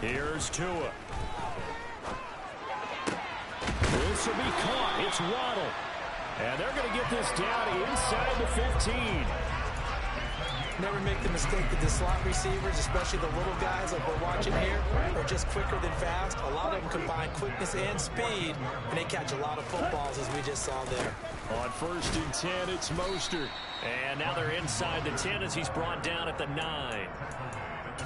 Here's Tua. This will be caught. It's Waddle. And they're going to get this down inside the 15. Never make the mistake that the slot receivers, especially the little guys like we're watching here, are just quicker than fast. A lot of them combine quickness and speed, and they catch a lot of footballs, as we just saw there. On 1st and 10, it's Mostert. And now they're inside the 10 as he's brought down at the 9.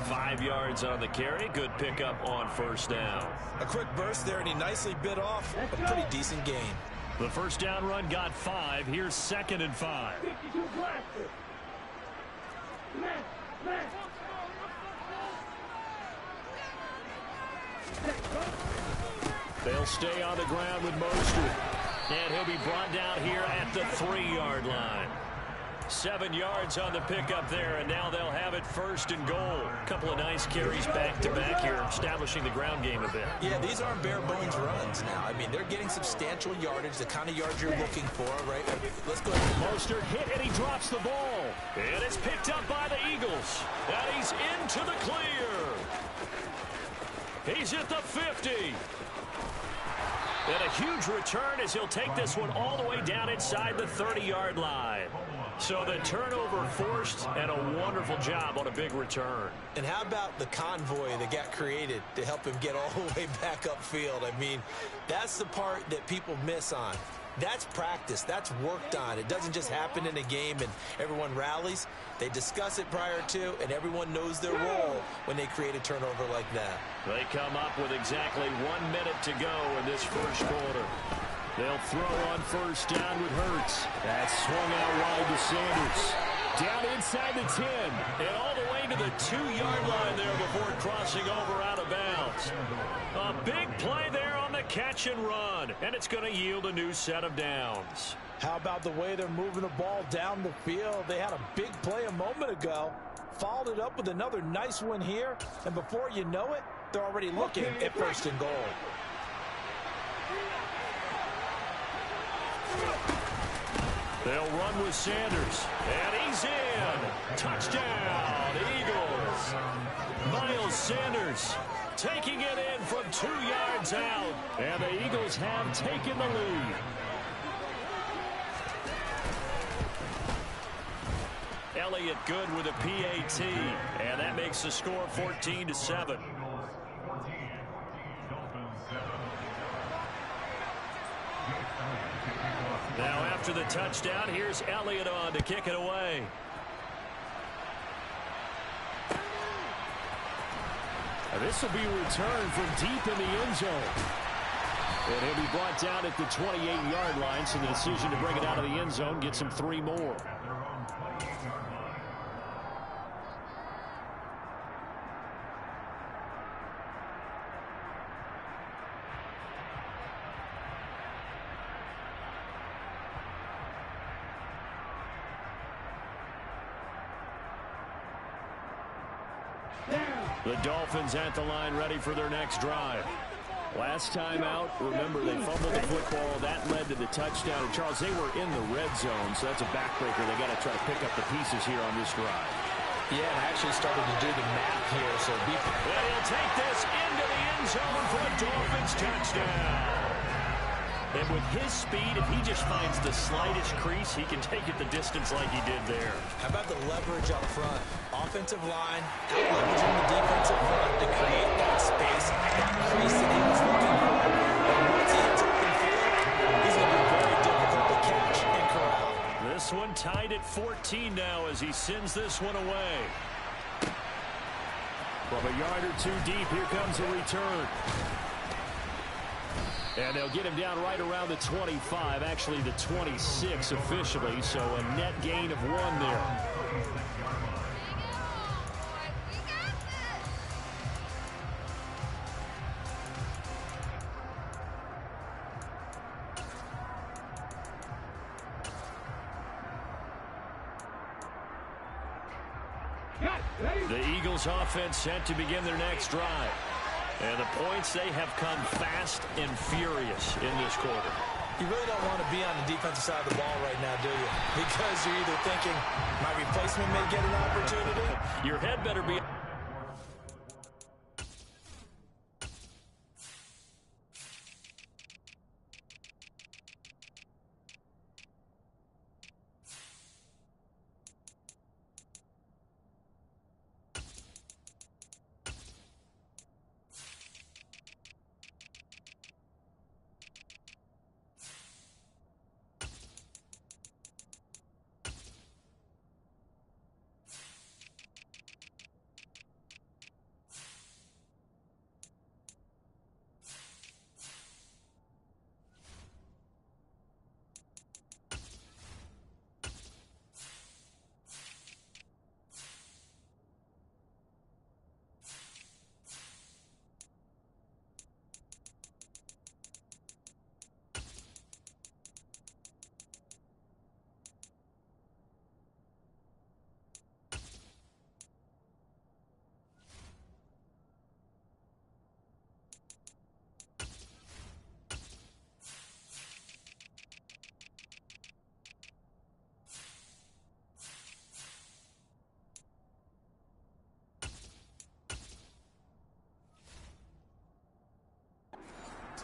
5 yards on the carry. Good pickup on 1st down. A quick burst there, and he nicely bit off a pretty decent gain. The 1st down run got 5. Here's 2nd and 5. They'll stay on the ground with Mostert. And he'll be brought down here at the 3-yard line. 7 yards on the pickup there, and now they'll have it 1st and goal. A couple of nice carries back-to-back here, establishing the ground game a bit. Yeah, these aren't bare-bones runs now. I mean, they're getting substantial yardage, the kind of yards you're looking for, right? Let's go ahead. Mostert hit, and he drops the ball. And it's picked up by the Eagles. And he's into the clear. He's at the 50. And a huge return as he'll take this one all the way down inside the 30-yard line. So the turnover forced, and a wonderful job on a big return. And how about the convoy that got created to help him get all the way back upfield? I mean, that's the part that people miss on. That's practice. That's worked on. It doesn't just happen in a game and everyone rallies. They discuss it prior to, and everyone knows their role when they create a turnover like that. They come up with exactly 1 minute to go in this 1st quarter. They'll throw on 1st down with Hurts. That's swung out wide to Sanders. Down inside the 10. And all the way to the 2-yard line there before crossing over out of bounds. A big play there on the catch and run. And it's going to yield a new set of downs. How about the way they're moving the ball down the field? They had a big play a moment ago. Followed it up with another nice one here. And before you know it, they're already looking at 1st and goal. They'll run with Sanders. And he's in. Touchdown, Eagles. Miles Sanders taking it in from 2 yards out. And the Eagles have taken the lead. Elliott good with a PAT. And that makes the score 14-7. Now after the touchdown, here's Elliott on to kick it away. And this will be returned from deep in the end zone. And he'll be brought down at the 28-yard line, so the decision to bring it out of the end zone gets him 3 more. The Dolphins at the line ready for their next drive. Last time out, remember they fumbled the football. That led to the touchdown. And Charles, they were in the red zone, so that's a backbreaker. They got to try to pick up the pieces here on this drive. Yeah, and I actually started to do the math here. So be and he'll take this into the end zone for a Dolphins touchdown. And with his speed, if he just finds the slightest crease, he can take it the distance like he did there. How about the leverage up front? Offensive line, leveraging the defensive front to create that space, that crease that he was looking for. And once he hits open field, he's going to be very difficult to catch and corral. This one tied at 14 now as he sends this one away. From a yard or two deep, here comes a return. And they'll get him down right around the 25, actually the 26 officially, so a net gain of 1 there. The Eagles offense set to begin their next drive. And the points, they have come fast and furious in this quarter. You really don't want to be on the defensive side of the ball right now, do you? Because you're either thinking, my replacement may get an opportunity. Your head better be...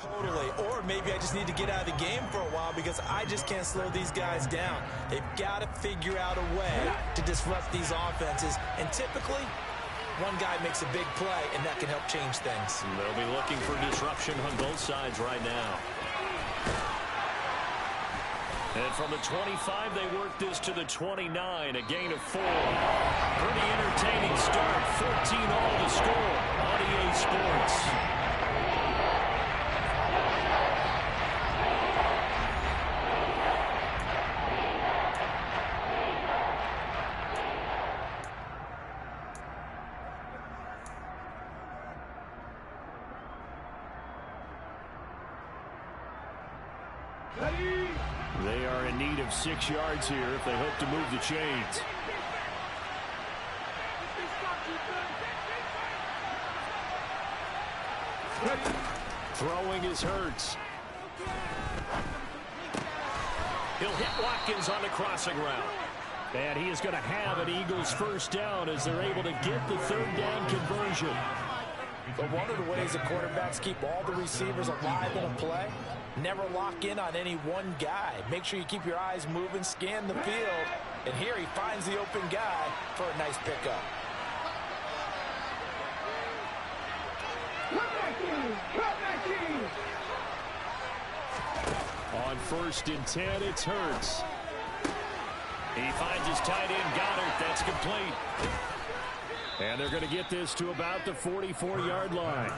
Totally. Or maybe I just need to get out of the game for a while because I just can't slow these guys down. They've got to figure out a way to disrupt these offenses. And typically, one guy makes a big play, and that can help change things. They'll be looking for disruption on both sides right now. And from the 25, they work this to the 29, a gain of 4. Pretty entertaining start, 14-all to score on EA Sports. They are in need of 6 yards here if they hope to move the chains. Throwing is Hurts. He'll hit Watkins on the crossing route. And he is going to have an Eagles first down as they're able to get the third down conversion. But one of the ways the quarterbacks keep all the receivers alive in a play, never lock in on any one guy. Make sure you keep your eyes moving, scan the field. And here he finds the open guy for a nice pickup. On 1st and 10, it's Hurts. He finds his tight end, Goddard. That's complete. And they're going to get this to about the 44-yard line.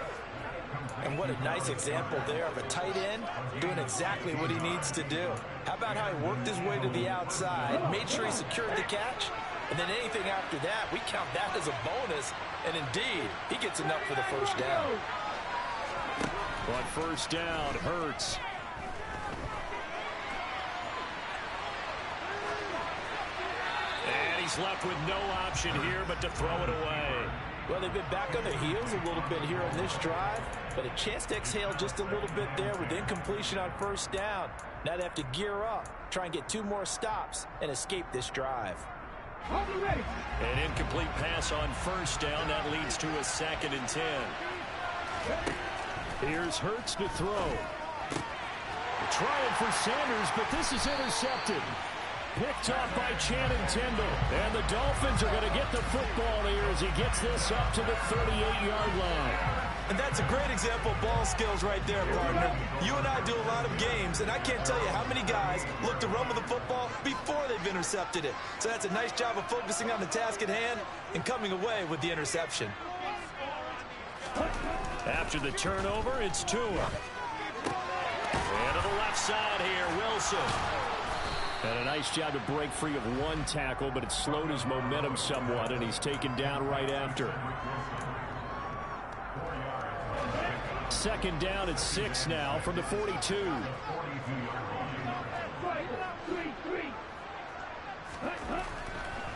And what a nice example there of a tight end doing exactly what he needs to do. How about how he worked his way to the outside, made sure he secured the catch, and then anything after that, we count that as a bonus. And indeed, he gets enough for the first down. On 1st down, Hurts. And he's left with no option here but to throw it away. Well, they've been back on their heels a little bit here on this drive, but a chance to exhale just a little bit there with incompletion on 1st down. Now they have to gear up, try and get 2 more stops, and escape this drive. An incomplete pass on 1st down. That leads to a 2nd and 10. Here's Hurts to throw. Trying for Sanders, but this is intercepted. Picked off by Channing Tindall. And the Dolphins are going to get the football here as he gets this up to the 38-yard line. And that's a great example of ball skills right there, partner. You and I do a lot of games, and I can't tell you how many guys look to run with the football before they've intercepted it. So that's a nice job of focusing on the task at hand and coming away with the interception. After the turnover, it's Tua. And to the left side here, Wilson. And a nice job to break free of 1 tackle, but it slowed his momentum somewhat, and he's taken down right after. 2nd down at 6 now from the 42.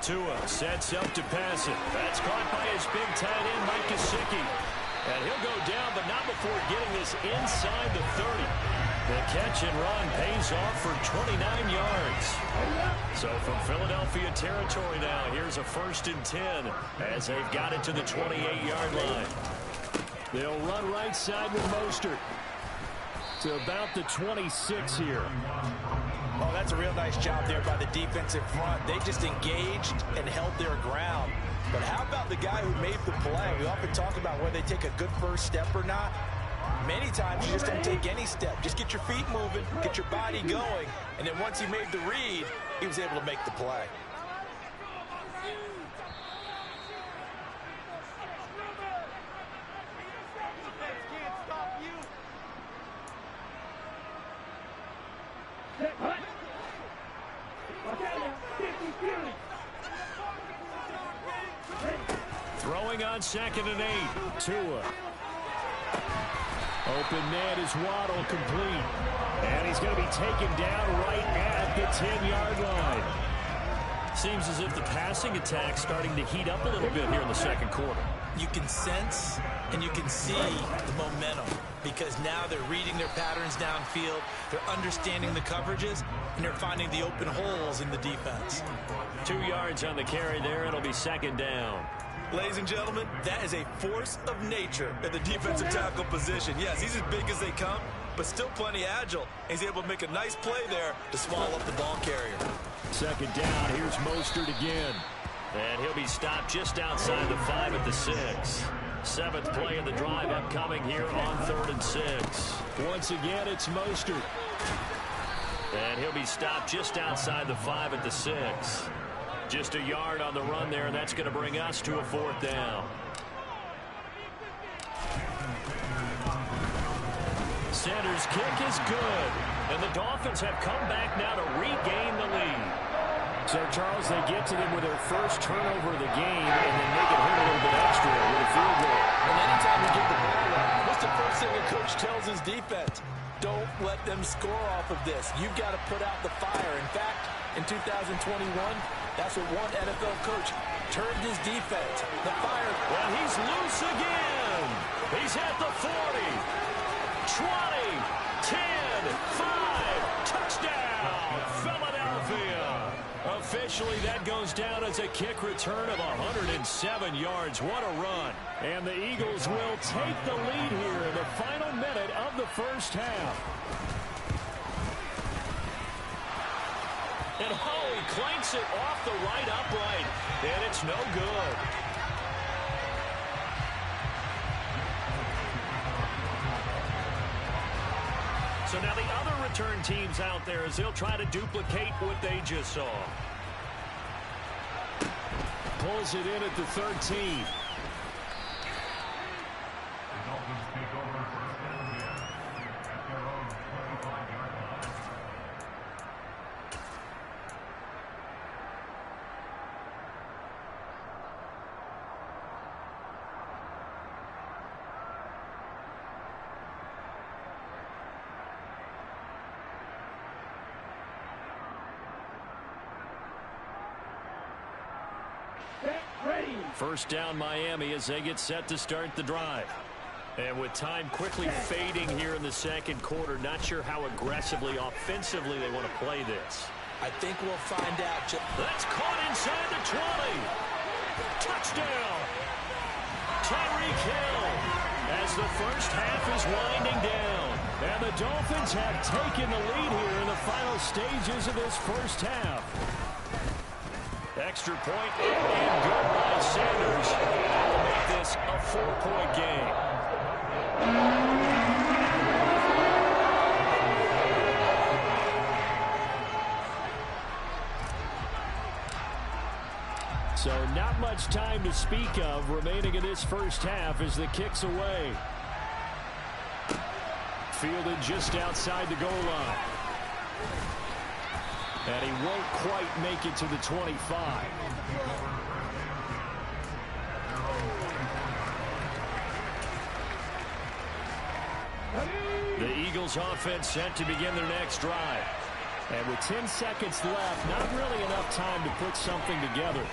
Tua sets up to pass it. That's caught by his big tight end, Mike Gesicki. And he'll go down, but not before getting this inside the 30. The catch and run pays off for 29 yards. So from Philadelphia territory now, here's a 1st and 10 as they've got it to the 28-yard line. They'll run right side with Mostert to about the 26 here. Oh, that's a real nice job there by the defensive front. They just engaged and held their ground. But how about the guy who made the play? We often talk about whether they take a good first step or not. Many times you just don't take any step. Just get your feet moving, get your body going, and then once he made the read, he was able to make the play. Throwing on 2nd and 8. Tua. Open man is Waddle, complete. And he's going to be taken down right at the 10-yard line. Seems as if the passing attack's starting to heat up a little bit here in the 2nd quarter. You can sense and you can see the momentum because now they're reading their patterns downfield, they're understanding the coverages, and they're finding the open holes in the defense. 2 yards on the carry there. It'll be 2nd down. Ladies and gentlemen, that is a force of nature in the defensive tackle position. Yes, he's as big as they come, but still plenty agile. He's able to make a nice play there to swallow up the ball carrier. Second down, here's Mostert again. And he'll be stopped just outside the 5 at the 6. Seventh play of the drive upcoming here on 3rd and 6. Once again, it's Mostert. And he'll be stopped just outside the 5 at the 6. Just a yard on the run there, and that's going to bring us to a 4th down. Sanders' kick is good, and the Dolphins have come back now to regain the lead. So, Charles, they get to them with their first turnover of the game, and then make it hurt a little bit extra with a field goal. And anytime you get the ball away, what's the first thing a coach tells his defense? Don't let them score off of this. You've got to put out the fire. In fact, in 2021, that's what one NFL coach turned his defense. The fire. Well, he's loose again. He's at the 40, 20, 10, 5, touchdown, Philadelphia. Officially, that goes down as a kick return of 107 yards. What a run. And the Eagles will take the lead here in the final minute of the first half. And he clanks it off the right upright, and it's no good. So now the other return teams out there as they'll try to duplicate what they just saw. Pulls it in at the 13. First down Miami as they get set to start the drive. And with time quickly fading here in the second quarter, not sure how aggressively, offensively they want to play this. I think we'll find out. That's caught inside the 20. Touchdown. Tyreek Hill as the first half is winding down. And the Dolphins have taken the lead here in the final stages of this first half. Extra point and good by Sanders. That will make this a 4-point game. So not much time to speak of remaining in this first half as the kick's away. Fielded just outside the goal line. And he won't quite make it to the 25. The Eagles offense set to begin their next drive. And with 10 seconds left, not really enough time to put something together.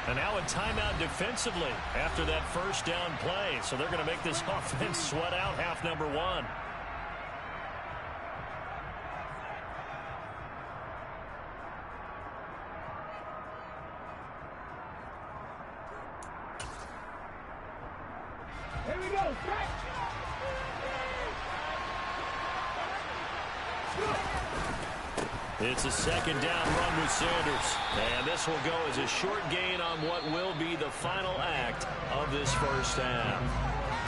And now a timeout defensively after that first down play. So they're going to make this offense sweat out half number one. Here we go. It's a second down run with Sanders. And this will go as a short gain on what will be the final act of this first half.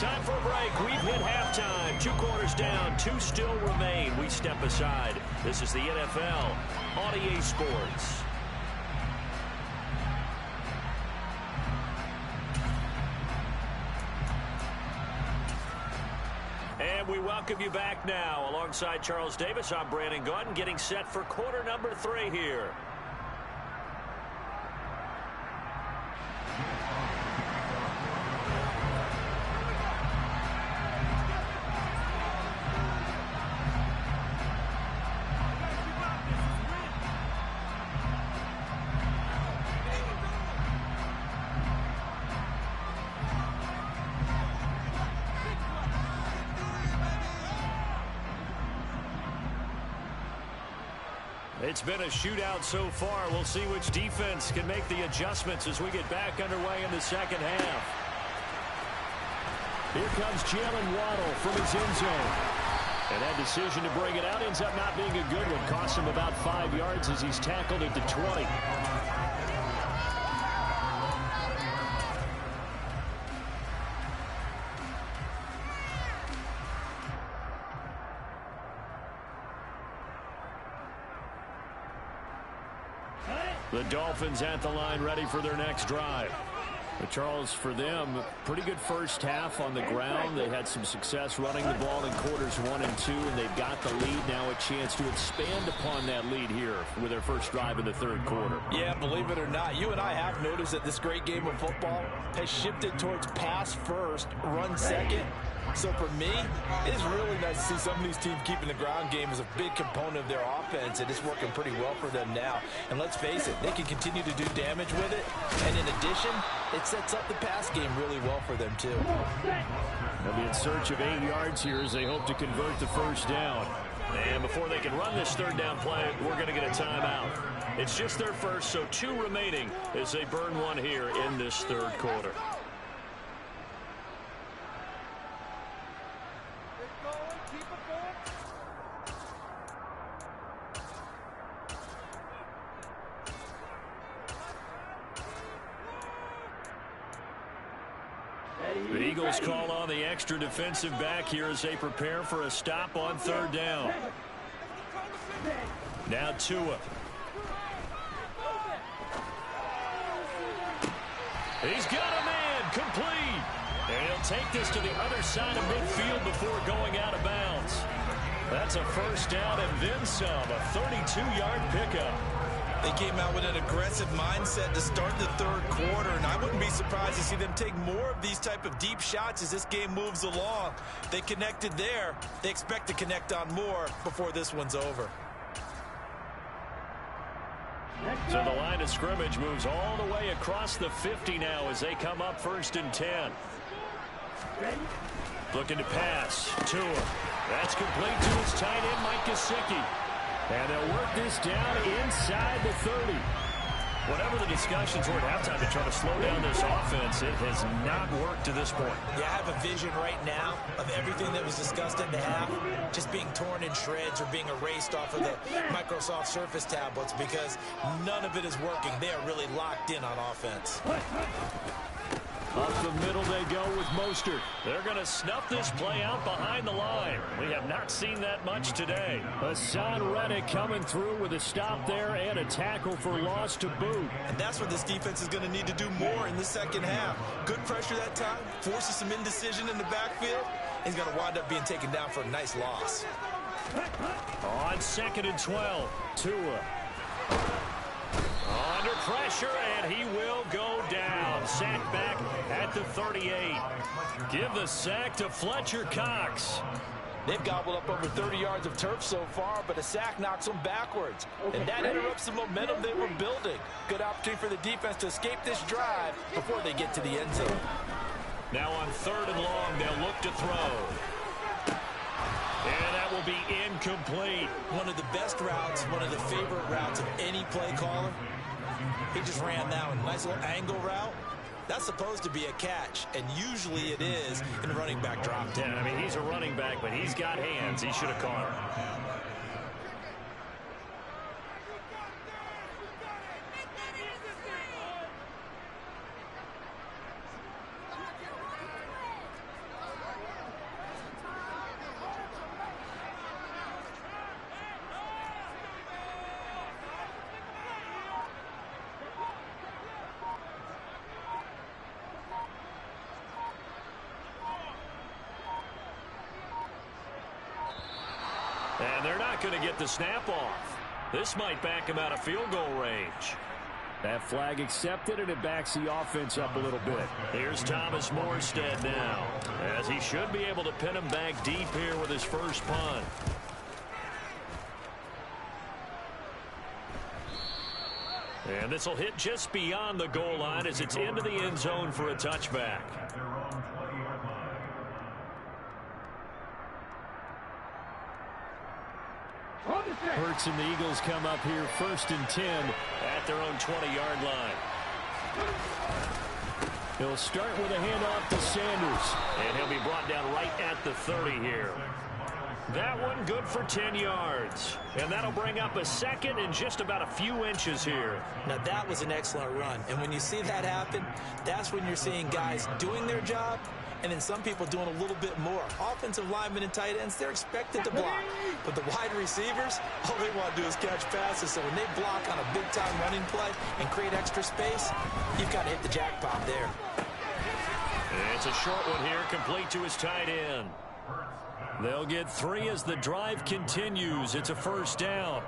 Time for a break. We've hit halftime. 2 quarters down. 2 still remain. We step aside. This is the NFL on EA Sports. And we welcome you back now. Alongside Charles Davis, I'm Brandon Gaudin, getting set for quarter number 3 here. It's been a shootout so far. We'll see which defense can make the adjustments as we get back underway in the second half. Here comes Jalen Waddle from his end zone. And that decision to bring it out ends up not being a good one. Costs him about 5 yards as he's tackled at the 20. The Dolphins at the line ready for their next drive. But Charles, for them, pretty good first half on the ground. They had some success running the ball in quarters 1 and 2, and they've got the lead now, a chance to expand upon that lead here with their first drive in the third quarter. Yeah, believe it or not, you and I have noticed that this great game of football has shifted towards pass first, run second. So for me, it's really nice to see some of these teams keeping the ground game as a big component of their offense, and it's working pretty well for them now. And let's face it, they can continue to do damage with it. And in addition, it sets up the pass game really well for them too. They'll be in search of 8 yards here as they hope to convert the first down. And before they can run this third down play, we're going to get a timeout. It's just their first, so 2 remaining as they burn one here in this third quarter. The Eagles call on the extra defensive back here as they prepare for a stop on third down. Now Tua. He's got a man complete. And he'll take this to the other side of midfield before going out of bounds. That's a first down and then some, a 32-yard pickup. They came out with an aggressive mindset to start the third quarter, and I wouldn't be surprised to see them take more of these type of deep shots as this game moves along. They connected there. They expect to connect on more before this one's over. So the line of scrimmage moves all the way across the 50 now as they come up 1st and 10. Looking to pass. Tua. That's complete to his tight end, Mike Gesicki. And they'll work this down inside the 30. Whatever the discussions were at halftime to try to slow down this offense, it has not worked to this point. Yeah, I have a vision right now of everything that was discussed at the half just being torn in shreds or being erased off of the Microsoft Surface tablets because none of it is working. They are really locked in on offense. Up the middle they go with Mostert. They're going to snuff this play out behind the line. We have not seen that much today. Hassan Reddick coming through with a stop there and a tackle for loss to boot. And that's what this defense is going to need to do more in the second half. Good pressure that time, forces some indecision in the backfield. He's going to wind up being taken down for a nice loss. On 2nd and 12, Tua. Under pressure, and he will go down. Sacked back at the 38. Give the sack to Fletcher Cox. They've gobbled up over 30 yards of turf so far, but a sack knocks them backwards. And that interrupts the momentum they were building. Good opportunity for the defense to escape this drive before they get to the end zone. Now on 3rd and long, they'll look to throw. And that will be incomplete. One of the best routes, one of the favorite routes of any play caller. He just ran that one. Nice little angle route. That's supposed to be a catch, and usually it is in a running back drop. Yeah, I mean, he's a running back, but he's got hands. He should have caught him. And they're not going to get the snap off. This might back him out of field goal range. That flag accepted, and it backs the offense up a little bit. Here's Thomas Morstead now, as he should be able to pin him back deep here with his first punt. And this will hit just beyond the goal line as it's into the end zone for a touchback. Hurts and the Eagles come up here 1st and 10 at their own 20-yard line. He'll start with a handoff to Sanders, and he'll be brought down right at the 30 here. That one good for 10 yards. And that'll bring up a 2nd and just about a few inches here. Now, that was an excellent run. And when you see that happen, that's when you're seeing guys doing their job and then some people doing a little bit more. Offensive linemen and tight ends, they're expected to block. But the wide receivers, all they want to do is catch passes. So when they block on a big-time running play and create extra space, you've got to hit the jackpot there. It's a short one here, complete to his tight end. They'll get 3 as the drive continues. It's a 1st down.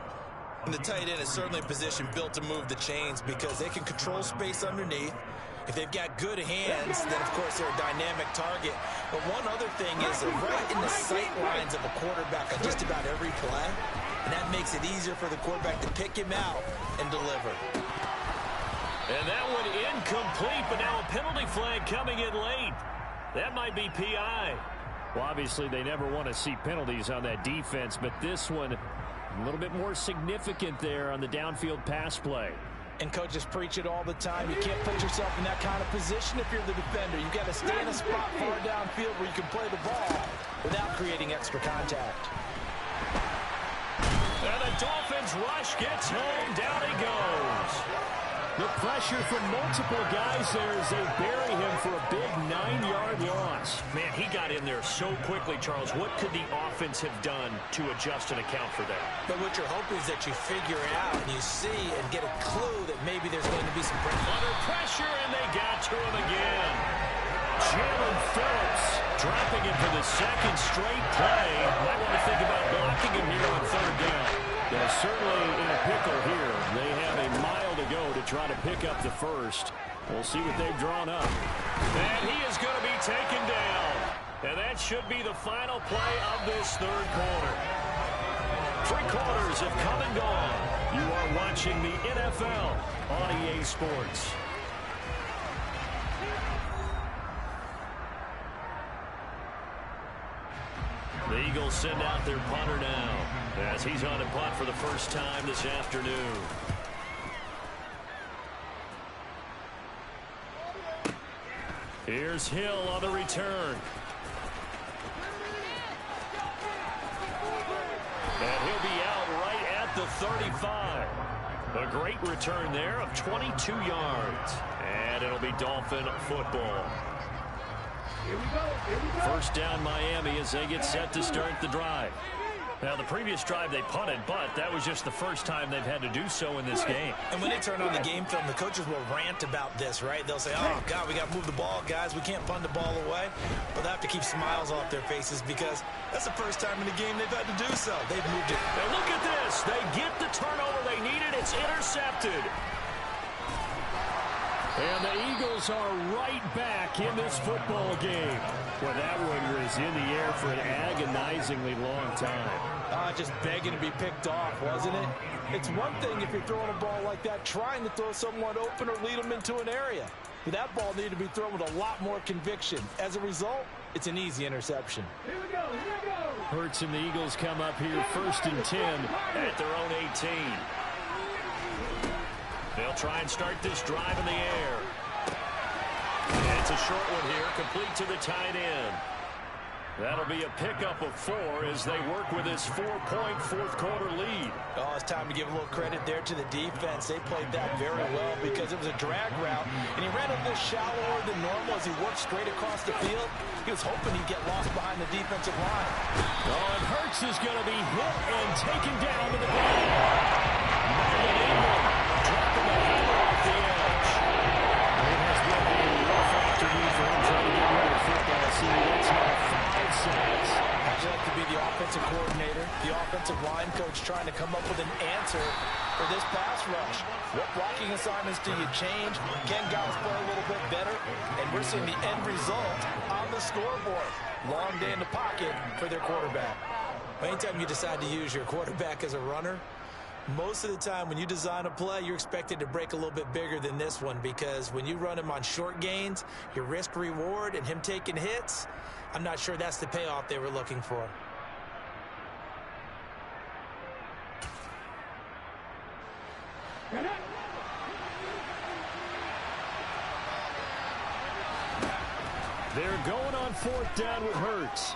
And the tight end is certainly a position built to move the chains because they can control space underneath. If they've got good hands, then, of course, they're a dynamic target. But one other thing is they're right in the sight lines of a quarterback on just about every play. And that makes it easier for the quarterback to pick him out and deliver. And that one incomplete, but now a penalty flag coming in late. That might be PI. Well, obviously, they never want to see penalties on that defense, but this one a little bit more significant there on the downfield pass play. And coaches preach it all the time. You can't put yourself in that kind of position if you're the defender. You've got to stay in a spot far downfield where you can play the ball without creating extra contact. And the Dolphins rush gets home. Down he goes. The pressure from multiple guys there as they bury him for a big 9-yard loss. Man, he got in there so quickly, Charles. What could the offense have done to adjust and account for that? But what you're hoping is that you figure out and you see and get a clue that maybe there's going to be some pressure. Under pressure, and they got to him again. Jalen Phillips dropping it for the 2nd straight play. Might want to think about blocking him here on 3rd down. They're certainly in a pickle here. They have a mile to go to try to pick up the 1st. We'll see what they've drawn up. And he is going to be taken down. And that should be the final play of this 3rd quarter. 3 quarters have come and gone. You are watching the NFL on EA Sports. The Eagles send out their punter now as he's on a punt for the first time this afternoon. Here's Hill on the return. And he'll be out right at the 35. A great return there of 22 yards. And it'll be Dolphin football. First down Miami as they get set to start the drive. Now, the previous drive they punted, but that was just the first time they've had to do so in this game. And when they turn on the game film, the coaches will rant about this, right? They'll say, oh, God, we got to move the ball, guys. We can't punt the ball away. But they have to keep smiles off their faces because that's the first time in the game they've had to do so. They've moved it. And look at this. They get the turnover they needed. It's intercepted. And the Eagles are right back in this football game. Well, that one was in the air for an agonizingly long time. Just begging to be picked off, wasn't it? It's one thing if you're throwing a ball like that, trying to throw someone open or lead them into an area. But that ball needed to be thrown with a lot more conviction. As a result, it's an easy interception. Here we go. Hurts and the Eagles come up here 1st and 10 at their own 18. They'll try and start this drive in the air. And it's a short one here, complete to the tight end. That'll be a pickup of 4 as they work with this 4-point 4th quarter lead. Oh, it's time to give a little credit there to the defense. They played that very well because it was a drag route, and he ran a little shallower than normal as he worked straight across the field. He was hoping he'd get lost behind the defensive line. Oh, and Hurts is going to be hit and taken down to the ground. Marvin Ingram dropping the hammer off the edge. It has been a rough afternoon for him trying to get rid of football. See, it's now 5 sacks. How'd you like to be the offensive coordinator, the offensive line coach trying to come up with an answer for this pass rush? What blocking assignments do you change? Can guys play a little bit better? And we're seeing the end result on the scoreboard. Long day in the pocket for their quarterback. Anytime you decide to use your quarterback as a runner, most of the time when you design a play, you're expected to break a little bit bigger than this one because when you run him on short gains, your risk-reward and him taking hits, I'm not sure that's the payoff they were looking for. They're going on 4th down with Hurts.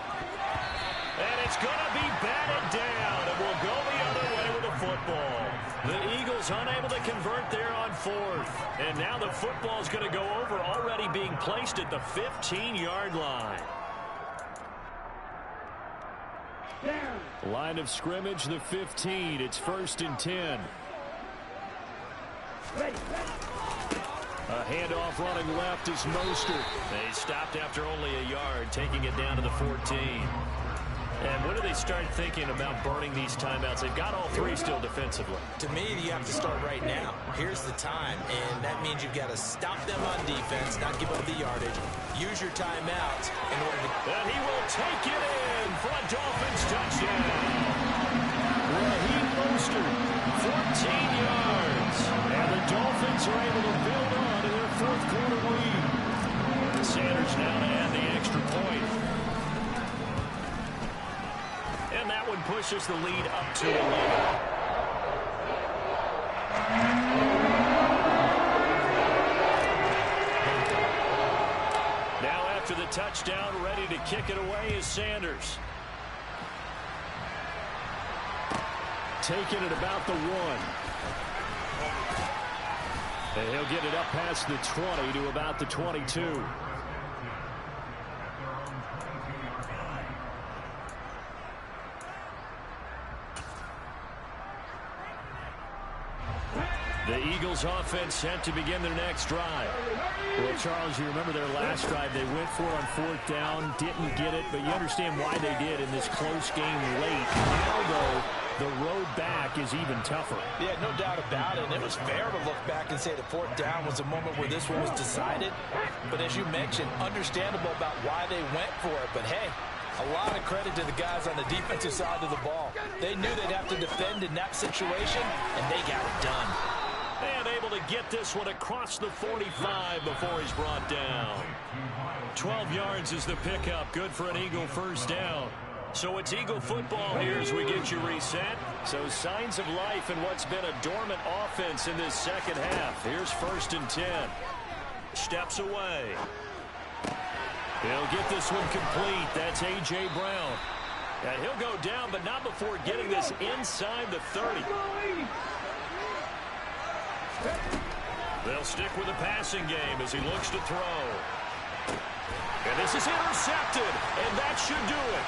And it's going to be batted down, and we'll go the other way with the football. The Eagles unable to convert there on 4th. And now the football's going to go over, already being placed at the 15-yard line. Line of scrimmage, the 15. It's 1st and 10. A handoff running left is Mostert. They stopped after only a yard, taking it down to the 14. And when do they start thinking about burning these timeouts? They've got all 3 still defensively. To me, you have to start right now. Here's the time, and that means you've got to stop them on defense, not give up the yardage. Use your timeouts in order to... And he will take it in for a Dolphins touchdown. Raheem Mostert, 14 yards. And the Dolphins are able to build on to their 4th quarter lead. Sanders now to add the extra point. And that one pushes the lead up to 11. Now after the touchdown, ready to kick it away is Sanders. Taking it about the 1. And he'll get it up past the 20 to about the 22. The Eagles offense set to begin their next drive. Well, Charles, you remember their last drive. They went for it on 4th down, didn't get it, but you understand why they did in this close game late. Now, though, the road back is even tougher. Yeah, no doubt about it. And it was fair to look back and say the 4th down was a moment where this one was decided. But as you mentioned, understandable about why they went for it. But, hey, a lot of credit to the guys on the defensive side of the ball. They knew they'd have to defend in that situation, and they got it done. And able to get this one across the 45 before he's brought down. 12 yards is the pickup. Good for an Eagle 1st down. So it's Eagle football here as we get you reset. So signs of life in what's been a dormant offense in this second half. Here's 1st and 10. Steps away. He'll get this one complete. That's A.J. Brown. And he'll go down, but not before getting this inside the 30. They'll stick with the passing game as he looks to throw. And this is intercepted, and that should do it.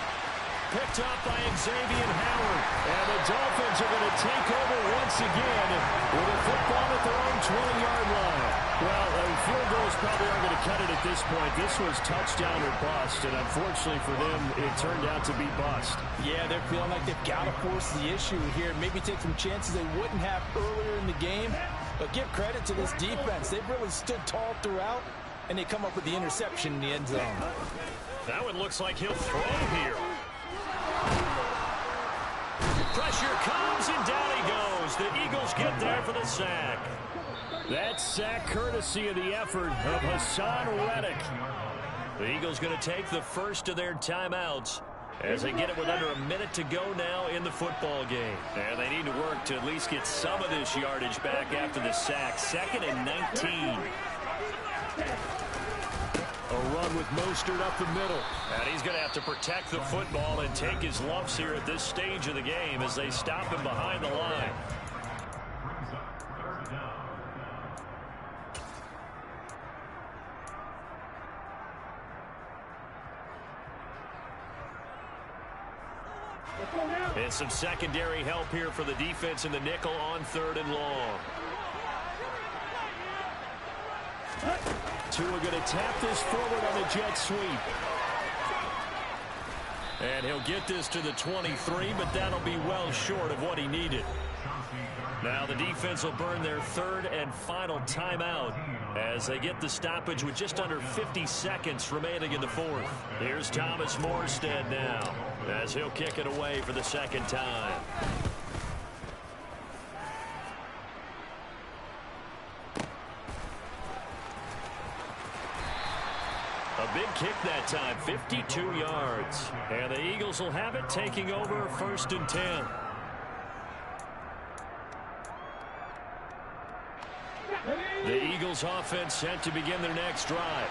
Picked up by Xavier Howard. And the Dolphins are going to take over once again with a football at their own 20-yard line. Well, field goals probably aren't going to cut it at this point. This was touchdown or bust, and unfortunately for them, it turned out to be bust. Yeah, they're feeling like they've got to force the issue here. Maybe take some chances they wouldn't have earlier in the game. But give credit to this defense. They've really stood tall throughout, and they come up with the interception in the end zone. That one looks like he'll throw here. Pressure comes, and down he goes. The Eagles get there for the sack. That sack courtesy of the effort of Hassan Reddick. The Eagles going to take the first of their timeouts as they get it with under a minute to go now in the football game. And they need to work to at least get some of this yardage back after the sack. 2nd and 19. A run with Mostert up the middle. And he's going to have to protect the football and take his lumps here at this stage of the game as they stop him behind the line. And some secondary help here for the defense in the nickel on 3rd and long. Tua going to tap this forward on the jet sweep. And he'll get this to the 23, but that'll be well short of what he needed. Now the defense will burn their 3rd and final timeout as they get the stoppage with just under 50 seconds remaining in the 4th. Here's Thomas Morstead now as he'll kick it away for the 2nd time. A big kick that time, 52 yards. And the Eagles will have it, taking over 1st and 10. The Eagles offense set to begin their next drive.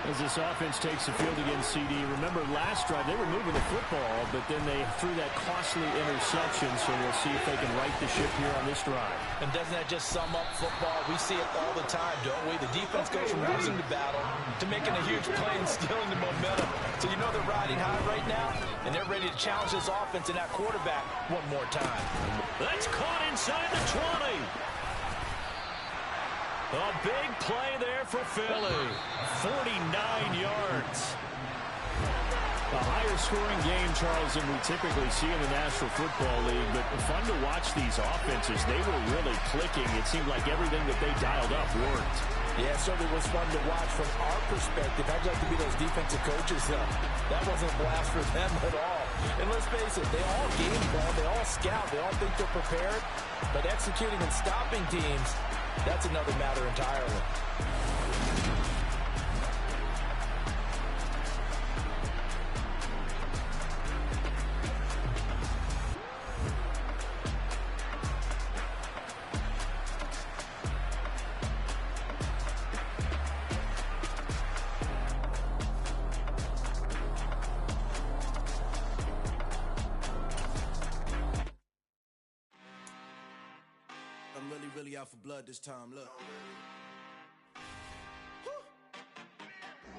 As this offense takes the field against CD, remember last drive they were moving the football, but then they threw that costly interception, so we'll see if they can right the ship here on this drive. And doesn't that just sum up football? We see it all the time, don't we? The defense goes from losing the battle to making a huge play and stealing the momentum. So you know they're riding high right now, and they're ready to challenge this offense and that quarterback one more time. That's caught inside the 20. A big play there for Philly. 49 yards. A higher scoring game, Charles, than we typically see in the National Football League, but fun to watch these offenses. They were really clicking. It seemed like everything that they dialed up worked. Yeah, it certainly was fun to watch from our perspective. I'd like to be those defensive coaches. That wasn't a blast for them at all. And let's face it, they all game plan, they all scout, they all think they're prepared, but executing and stopping teams, that's another matter entirely. I'm really out for blood this time, look.